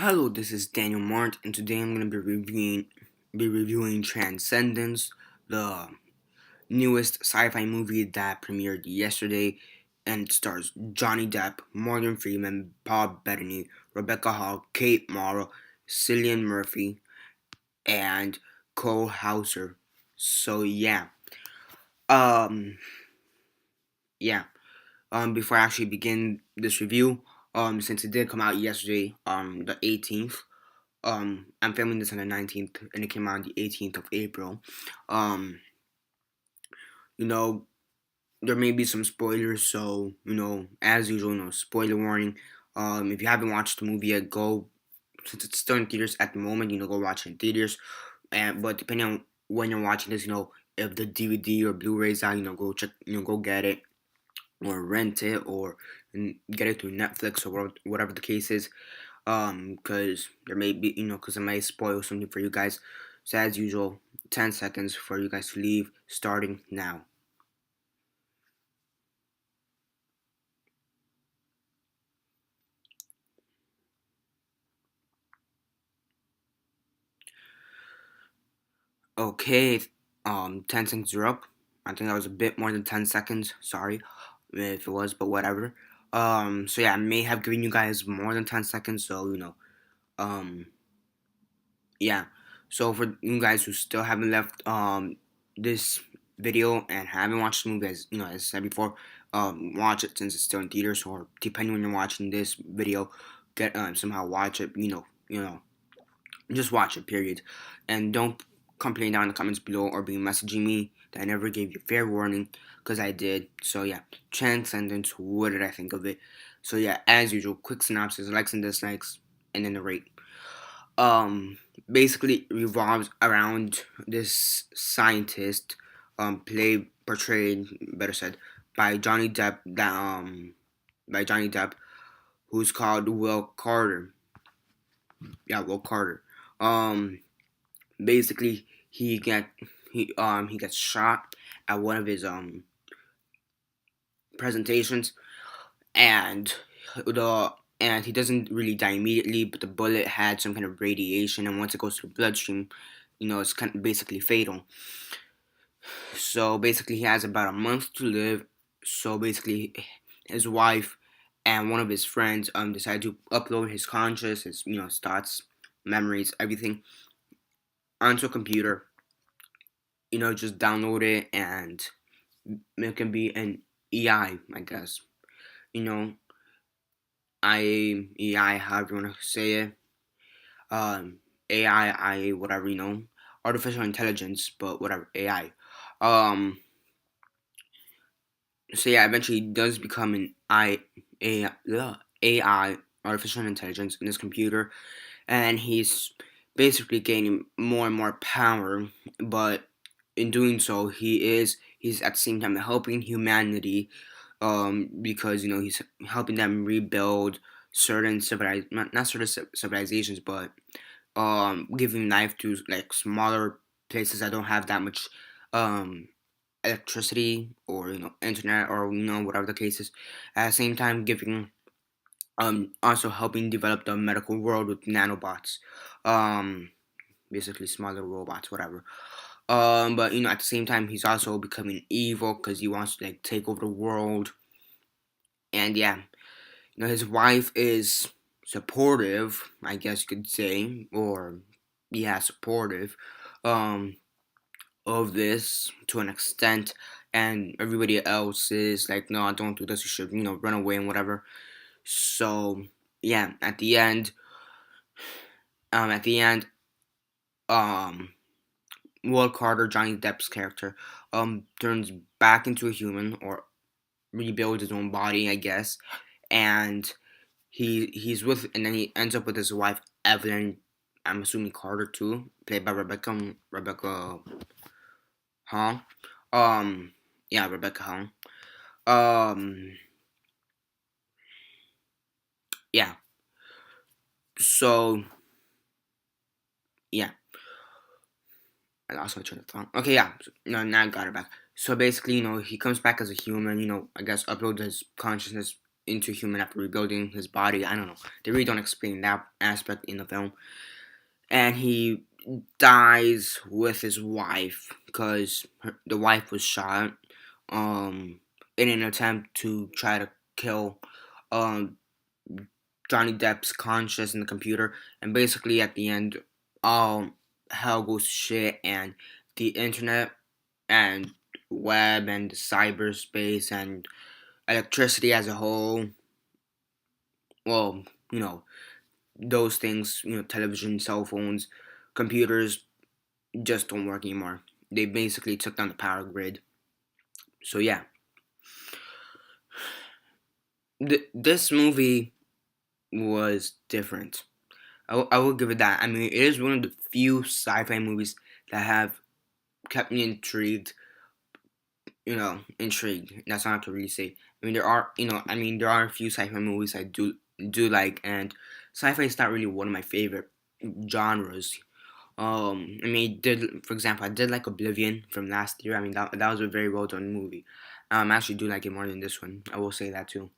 Hello, this is Daniel Mart, and today I'm going to be reviewing Transcendence, the newest sci-fi movie that premiered yesterday, and it stars Johnny Depp, Morgan Freeman, Bob Bettany, Rebecca Hall, Kate Mara, Cillian Murphy, and Cole Hauser. So um, yeah. Before I actually begin this review, since it did come out yesterday, the 18th. I'm filming this on the 19th, and it came out on the 18th of April. Um, you know, there may be some spoilers, so as usual, spoiler warning. If you haven't watched the movie yet, go since it's still in theaters at the moment. Go watch it in theaters. But depending on when you're watching this, if the DVD or Blu-ray's out, go check, go get it or rent it or get it through Netflix or whatever the case is. Because there may be, because I might spoil something for you guys. So as usual, 10 seconds for you guys to leave, starting now. Okay, 10 seconds are up. I think that was a bit more than 10 seconds. Sorry if it was, but whatever. So yeah, I may have given you guys more than 10 seconds, so um, yeah. So for you guys who still haven't left this video and haven't watched the movie, as as I said before, watch it since it's still in theaters, or depending when you're watching this video, get somehow watch it. Just watch it. Period, and don't complain down in the comments below or be messaging me that I never gave you fair warning, because I did. So yeah, Transcendence. What did I think of it? So yeah, as usual, quick synopsis, likes and dislikes, and then the rate. um Basically revolves around this scientist, portrayed, better said, by Johnny Depp, who's called Will Carter. Yeah, Will Carter. um Basically he gets shot at one of his presentations, and the and he doesn't really die immediately, but the bullet had some kind of radiation, and once it goes to the bloodstream, it's kind of basically fatal. So basically, he has about a month to live. So basically, his wife and one of his friends decided to upload his conscious, his his thoughts, memories, everything onto a computer. Just download it and it can be an I guess. You know, AI, however you want to say it. AI, whatever, artificial intelligence, but whatever, AI. Um, so yeah, eventually it does become an AI, artificial intelligence in his computer, and he's basically gaining more and more power. But in doing so, he's at the same time helping humanity, because he's helping them rebuild certain not certain civilizations, but giving life to like smaller places that don't have that much um electricity or internet, or whatever the case is. At the same time, giving also helping develop the medical world with nanobots, um basically smaller robots, whatever. But at the same time, he's also becoming evil because he wants to like take over the world. And yeah, his wife is supportive, I guess you could say, or yeah, supportive um of this to an extent, and everybody else is like, no, don't do this, you should run away and whatever. So yeah, at the end, um Will Carter, Johnny Depp's character, turns back into a human, or rebuilds his own body, I guess. And and then he ends up with his wife Evelyn. I'm assuming Carter too, played by Rebecca Hall. Yeah, Rebecca Hall. Um, yeah. So yeah, I lost my train of thought. Okay, yeah. So, no, now I got it back. So basically, he comes back as a human. I guess upload his consciousness into human after rebuilding his body. I don't know. They really don't explain that aspect in the film. And he dies with his wife because the wife was shot in an attempt to try to kill um, Johnny Depp's conscious in the computer. And basically, at the end, all hell goes to shit, and the internet and web and cyberspace and electricity as a whole, well, you know, those things, television, cell phones, computers just don't work anymore. They basically took down the power grid. So yeah, this movie was different. I will give it that. I mean, it is one of the few sci-fi movies that have kept me intrigued. Intrigued. That's not to really say. I mean, there are a few sci-fi movies I do like, and sci-fi is not really one of my favorite genres. I mean, for example, I did like Oblivion from last year. I mean, that was a very well done movie. I actually do like it more than this one. I will say that too.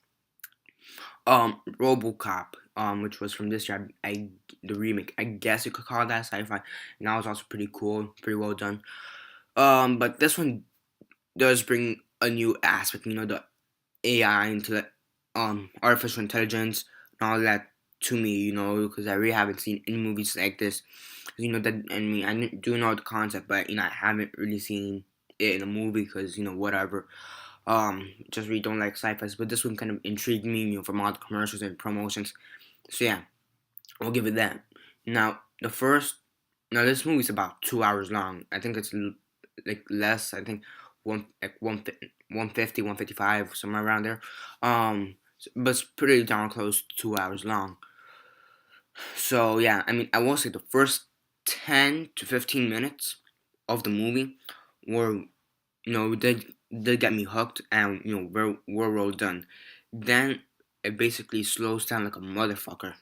RoboCop, which was from this year, the remake. I guess you could call that sci-fi, and that was also pretty cool, pretty well done. But this one does bring a new aspect. The AI into artificial intelligence and all that to me. Because I really haven't seen any movies like this. That I mean I do know the concept, but I haven't really seen it in a movie because whatever. Just really don't like sci-fi, but this one kind of intrigued me, from all the commercials and promotions. So yeah, I'll give it that. Now this movie's about 2 hours long. I think it's like less. I think one 150, 155, somewhere around there. But it's pretty darn close to 2 hours long. So yeah, I mean, I will say the first 10 to 15 minutes of the movie were, they get me hooked, and we're well done. Then it basically slows down like a motherfucker.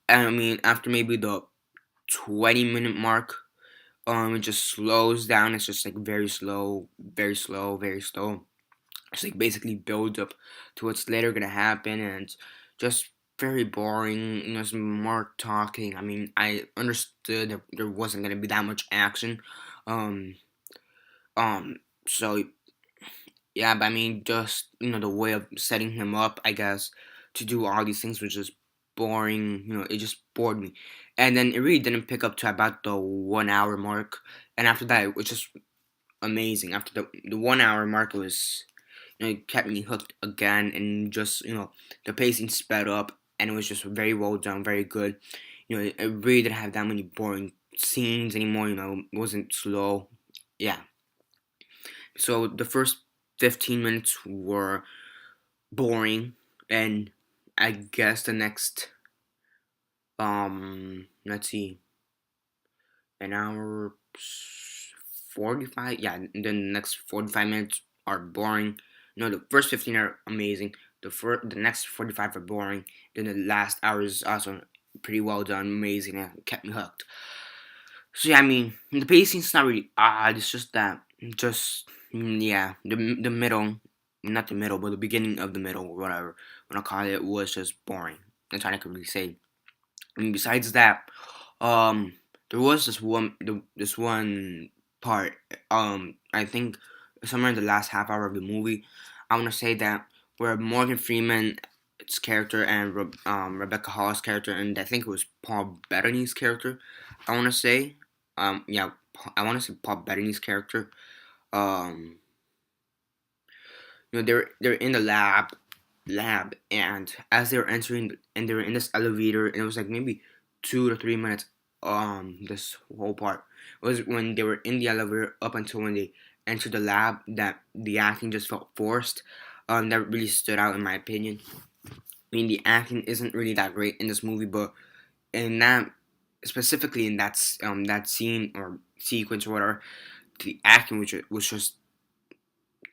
And I mean, after maybe the 20-minute mark, it just slows down. It's just like very slow, very slow, very slow. It's like basically build up to what's later gonna happen, and it's just very boring. Some more talking. I mean, I understood that there wasn't gonna be that much action. Um, so yeah, but I mean, just the way of setting him up, I guess, to do all these things was just boring. It just bored me, and then it really didn't pick up to about the 1 hour mark, and after that, it was just amazing. After the 1 hour mark, it was it kept me hooked again, and just the pacing sped up, and it was just very well done, very good. It really didn't have that many boring scenes anymore. It wasn't slow. Yeah. So the first 15 minutes were boring, and I guess the next let's see, an hour 45. Yeah, the next 45 minutes are boring. The first 15 are amazing. The next 45 are boring. Then the last hour is also pretty well done, amazing, and kept me hooked. So yeah, I mean, the pacing's not really odd. It's just that, yeah, the middle, not the middle, but the beginning of the middle, or whatever when I call it, was just boring. That's all I could really say. I mean, besides that, um, there was this one part. I think somewhere in the last half hour of the movie, I want to say that where Morgan Freeman's character and Rebecca Hall's character, and I think it was Paul Bettany's character. I want to say, yeah, I want to say Paul Bettany's character. Um, they're in the lab, and as they were entering, and they were in this elevator, and it was like maybe 2 to 3 minutes. This whole part was when they were in the elevator up until when they entered the lab, that the acting just felt forced. That really stood out in my opinion. I mean, the acting isn't really that great in this movie, but in that, specifically in that scene or sequence or whatever, the acting was just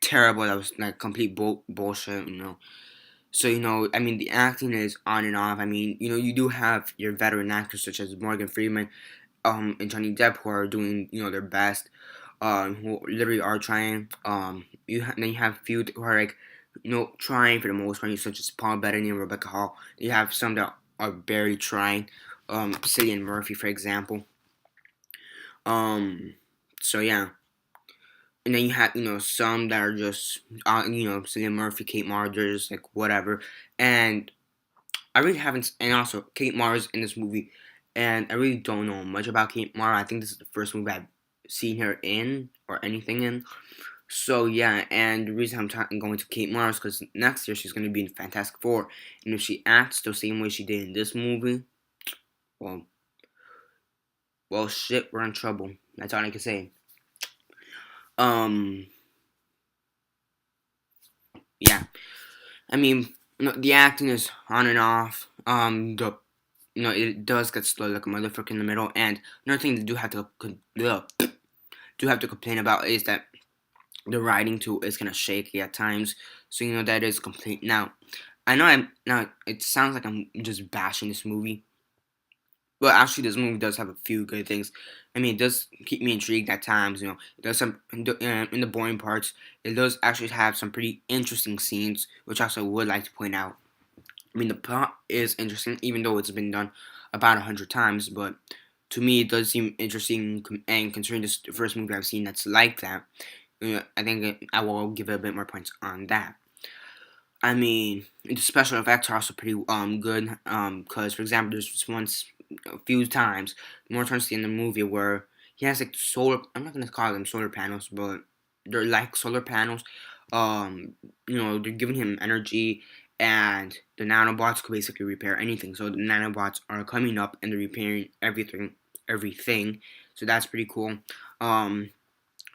terrible. That was like complete bullshit. So, I mean, the acting is on and off. I mean, you do have your veteran actors such as Morgan Freeman, and Johnny Depp, who are doing, their best, who literally are trying. Then you have few who are like trying for the most part, such as Paul Bettany and Rebecca Hall. You have some that are barely trying. Cillian Murphy, for example. Um, so yeah, and then you have some that are just Cillian Murphy, Kate Mars, like whatever, and I really haven't, and also Kate Mars in this movie, and I really don't know much about Kate Mars. I think this is the first movie I've seen her in or anything in. So yeah, and the reason I'm going to Kate Mars because next year she's going to be in Fantastic Four, and if she acts the same way she did in this movie, well, shit, we're in trouble. That's all I can say. Um, yeah, I mean, the acting is on and off. It does get slow like a motherfucker in the middle, and another thing that do have to complain about is that the writing too is kind of shaky at times. So that is complete. Now, I know now. It sounds like I'm just bashing this movie, but actually, this movie does have a few good things. I mean, it does keep me intrigued at times. It does some in the boring parts. It does actually have some pretty interesting scenes, which I also would like to point out. I mean, the plot is interesting, even though it's been done about 100 times. But to me, it does seem interesting, and considering this is the first movie I've seen that's like that, I think I will give it a bit more points on that. I mean, the special effects are also pretty good. Because for example, there's just once a few times more times in the movie where he has like solar. I'm not gonna call them solar panels, but they're like solar panels. They're giving him energy, and the nanobots could basically repair anything. So the nanobots are coming up and they're repairing everything. So that's pretty cool. Um,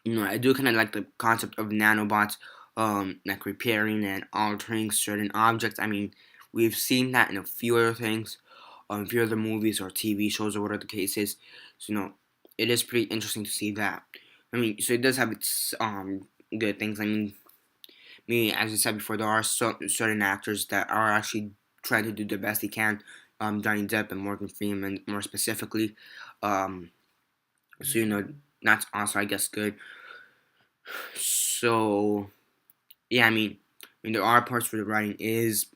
I do kind of like the concept of nanobots, like repairing and altering certain objects. I mean, we've seen that in a few other things, a few other movies or TV shows or whatever the case is. So, it is pretty interesting to see that. I mean, so it does have its good things. I mean, as I said before, there are certain actors that are actually trying to do the best they can. Johnny Depp and Morgan Freeman, more specifically. Um, so that's also, I guess, good. So yeah, I mean, there are parts where the writing is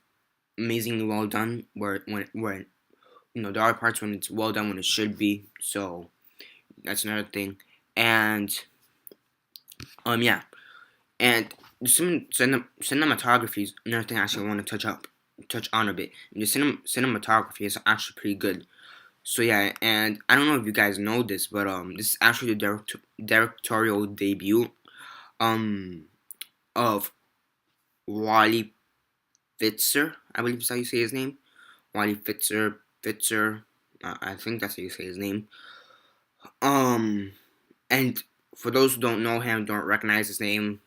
amazingly well done. Where there are parts when it's well done when it should be. So that's another thing. And yeah, and cinematography is another thing I actually want to touch on a bit. And the cinematography is actually pretty good. So yeah, and I don't know if you guys know this, but this is actually the directorial debut of Wally Pfister, I believe is how you say his name. Wally Pfister. I think that's how you say his name. And for those who don't know him, don't recognize his name,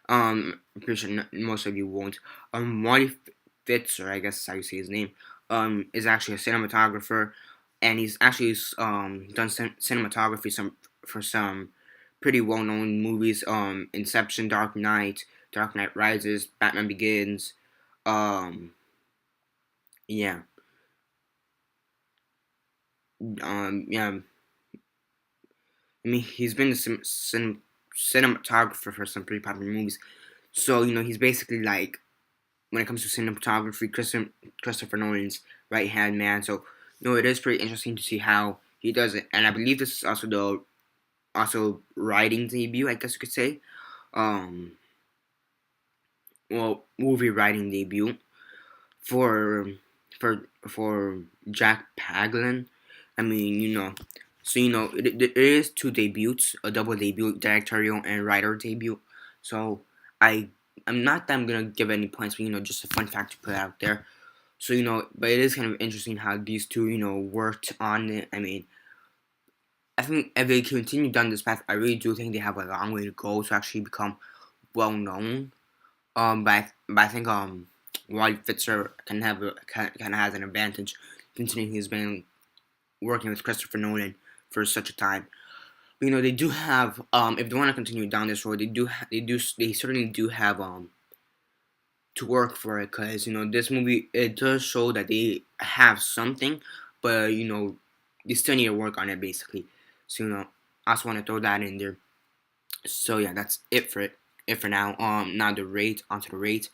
I'm pretty sure most of you won't. Wally Pfister, I guess is how you say his name, is actually a cinematographer, and he's actually done cinematography for some pretty well-known movies. Inception, Dark Knight Rises, Batman Begins. Um, yeah. Yeah, I mean, he's been a cinematographer for some pretty popular movies. So, he's basically like, when it comes to cinematography, Christopher Nolan's right hand man. So, it is pretty interesting to see how he does it. And I believe this is also the writing debut, I guess you could say. Um, movie writing debut for for Jack Paglen. I mean, so it is two debuts, a double debut, directorial and writer debut. So I I'm not that I'm gonna give any points, but just a fun fact to put out there. So but it is kind of interesting how these two worked on it. I mean, I think if they continue down this path, I really do think they have a long way to go to actually become well known. But I think Wally Pfister kind of has an advantage considering he's been working with Christopher Nolan for such a time. But, they do have if they want to continue down this road, they certainly do have to work for it because this movie it does show that they have something, but they still need to work on it basically. So I just want to throw that in there. So yeah, that's it for it. it for now. Now the rate, onto the rate.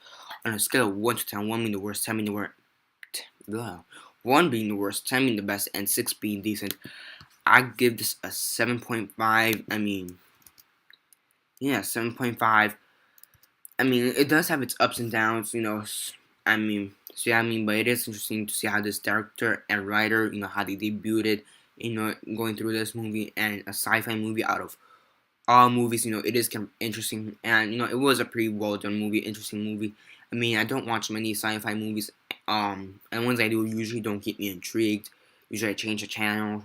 On a scale of 1 to 10, 1 being the worst, 10 being the worst, 1 being the worst, 10 being the best, and 6 being decent, I give this a 7.5. I mean, yeah, 7.5. I mean, it does have its ups and downs, I mean, but it is interesting to see how this director and writer, how they debuted, going through this movie and a sci-fi movie out of all movies. It is kind of interesting, and it was a pretty well done movie, interesting movie. I mean, I don't watch many sci-fi movies, and ones I do usually don't keep me intrigued. Usually, I change the channel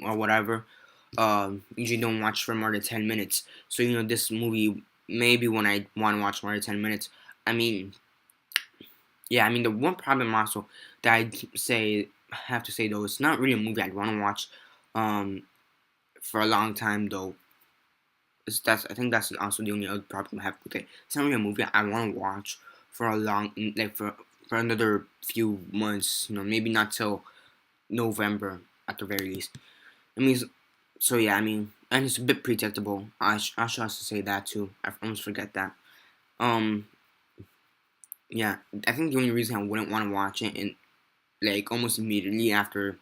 or whatever. Usually don't watch for more than 10 minutes. So this movie maybe when I want to watch more than 10 minutes. I mean, yeah. I mean, the one problem also that have to say though, it's not really a movie I'd want to watch, for a long time though. I think that's also the only other problem I have with it. It's not really a movie I want to watch for a long, like for another few months. Maybe not till November at the very least. I mean, so yeah. I mean, and it's a bit predictable. I should also say that too. I almost forget that. Um, yeah. I think the only reason I wouldn't want to watch it in like almost immediately after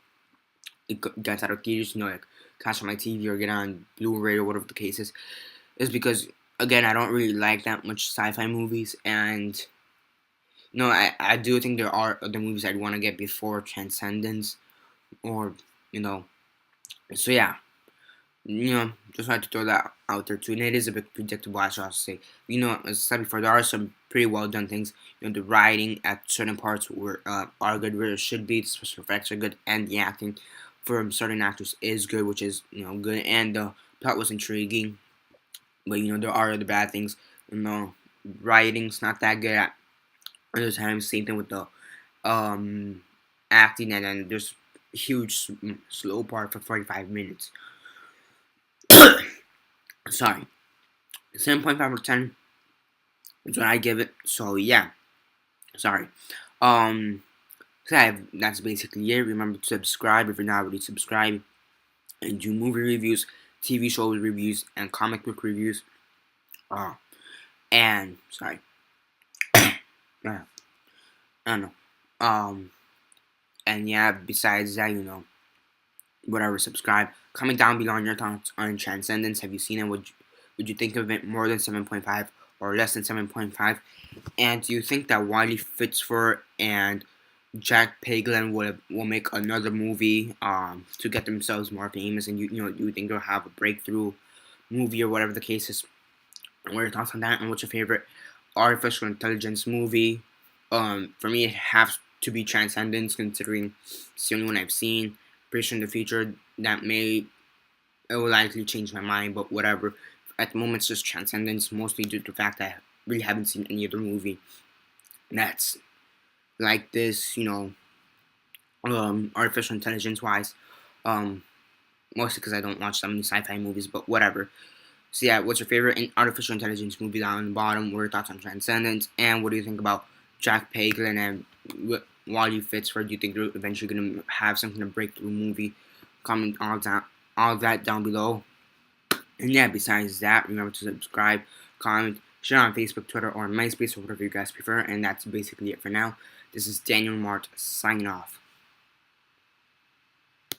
it gets out of theaters, like catch on my TV or get on Blu-ray or whatever the case is because again I don't really like that much sci-fi movies, and I do think there are other movies I'd want to get before Transcendence, or so yeah. Just wanted to throw that out there too, and it is a bit predictable, I should also say. As I said before, there are some pretty well done things. The writing at certain parts are good where it should be. The special effects are good, and the acting for certain actors is good, which is good, and the plot was intriguing. But there are other bad things. Writing's not that good at other times. Same thing with the acting, and then there's a huge slow part for 45 minutes. Sorry, 7.5 out of 10 is what I give it. So yeah, sorry. So that's basically it. Remember to subscribe if you're not already subscribed, and do movie reviews, TV show reviews, and comic book reviews. And sorry, yeah, I don't know. And yeah, besides that, whatever, subscribe. Comment down below on your thoughts on Transcendence. Have you seen it? Would you think of it more than 7.5 or less than 7.5? And do you think that Wally, Pfister, and Jack Paglen will make another movie to get themselves more famous? And you think they'll have a breakthrough movie or whatever the case is? And what are your thoughts on that? And what's your favorite artificial intelligence movie? For me, it has to be Transcendence, considering it's the only one I've seen. Pretty sure in the future it will likely change my mind, but whatever. At the moment, it's just Transcendence, mostly due to the fact that I really haven't seen any other movie that's like this, artificial intelligence wise. Mostly because I don't watch so many sci-fi movies, but whatever. So yeah, what's your favorite artificial intelligence movie down on the bottom? What are your thoughts on Transcendence? And what do you think about Jack Paglen and Wally Pfister? Do you think they're eventually going to have something to breakthrough movie? Comment all that down below. And yeah, besides that, remember to subscribe, comment, share on Facebook, Twitter, or MySpace, or whatever you guys prefer. And that's basically it for now. This is Daniel Mart signing off.